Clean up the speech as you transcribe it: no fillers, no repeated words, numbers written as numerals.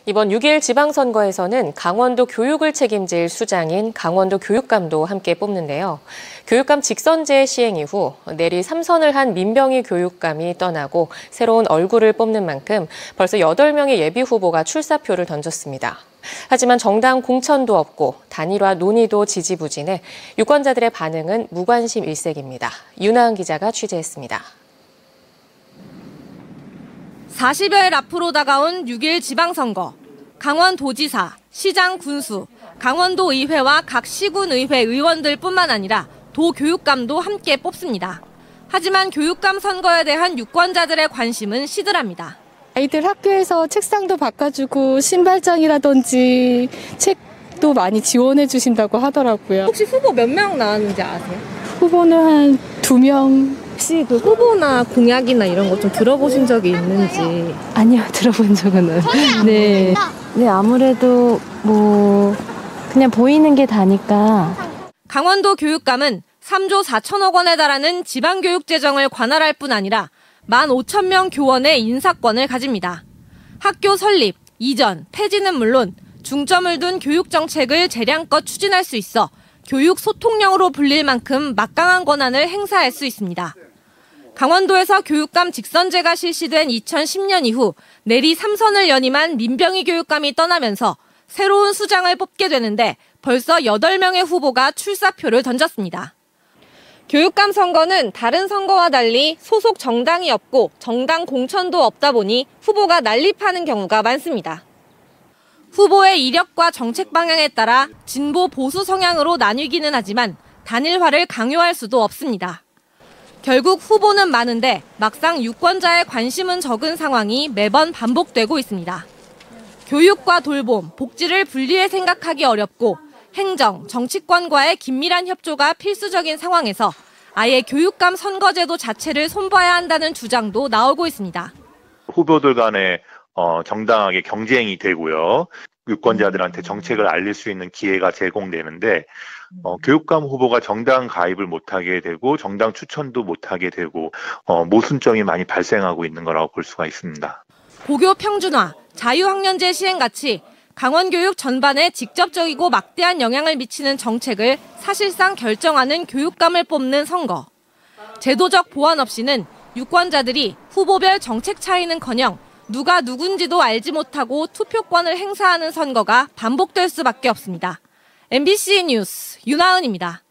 이번 6.1 지방선거에서는 강원도 교육을 책임질 수장인 강원도 교육감도 함께 뽑는데요. 교육감 직선제 시행 이후 내리 3선을 한 민병희 교육감이 떠나고 새로운 얼굴을 뽑는 만큼 벌써 8명의 예비 후보가 출사표를 던졌습니다. 하지만 정당 공천도 없고 단일화 논의도 지지부진해 유권자들의 반응은 무관심 일색입니다. 윤하은 기자가 취재했습니다. 40여일 앞으로 다가온 6.1 지방선거. 강원도지사, 시장 군수, 강원도의회와 각 시군의회 의원들뿐만 아니라 도교육감도 함께 뽑습니다. 하지만 교육감 선거에 대한 유권자들의 관심은 시들합니다. 아이들 학교에서 책상도 바꿔주고 신발장이라든지 책도 많이 지원해 주신다고 하더라고요. 혹시 후보 몇 명 나왔는지 아세요? 후보는 한 2명. 혹시 그 후보나 공약이나 이런 거 좀 들어보신 적이 있는지? 아니요, 들어본 적은 네. 네, 아무래도 그냥 보이는 게 다니까. 강원도 교육감은 3조 4천억 원에 달하는 지방교육 재정을 관할할 뿐 아니라 15,000명 교원의 인사권을 가집니다. 학교 설립, 이전, 폐지는 물론 중점을 둔 교육 정책을 재량껏 추진할 수 있어 교육 소통령으로 불릴 만큼 막강한 권한을 행사할 수 있습니다. 강원도에서 교육감 직선제가 실시된 2010년 이후 내리 3선을 연임한 민병희 교육감이 떠나면서 새로운 수장을 뽑게 되는데 벌써 8명의 후보가 출사표를 던졌습니다. 교육감 선거는 다른 선거와 달리 소속 정당이 없고 정당 공천도 없다 보니 후보가 난립하는 경우가 많습니다. 후보의 이력과 정책 방향에 따라 진보 보수 성향으로 나뉘기는 하지만 단일화를 강요할 수도 없습니다. 결국 후보는 많은데 막상 유권자의 관심은 적은 상황이 매번 반복되고 있습니다. 교육과 돌봄, 복지를 분리해 생각하기 어렵고 행정, 정치권과의 긴밀한 협조가 필수적인 상황에서 아예 교육감 선거제도 자체를 손봐야 한다는 주장도 나오고 있습니다. 후보들 간에 정당하게 경쟁이 되고요. 유권자들한테 정책을 알릴 수 있는 기회가 제공되는데 교육감 후보가 정당 가입을 못하게 되고 정당 추천도 못하게 되고 모순점이 많이 발생하고 있는 거라고 볼 수가 있습니다. 고교 평준화, 자유학년제 시행같이 강원교육 전반에 직접적이고 막대한 영향을 미치는 정책을 사실상 결정하는 교육감을 뽑는 선거. 제도적 보완 없이는 유권자들이 후보별 정책 차이는커녕 누가 누군지도 알지 못하고 투표권을 행사하는 선거가 반복될 수밖에 없습니다. MBC 뉴스 윤하은입니다.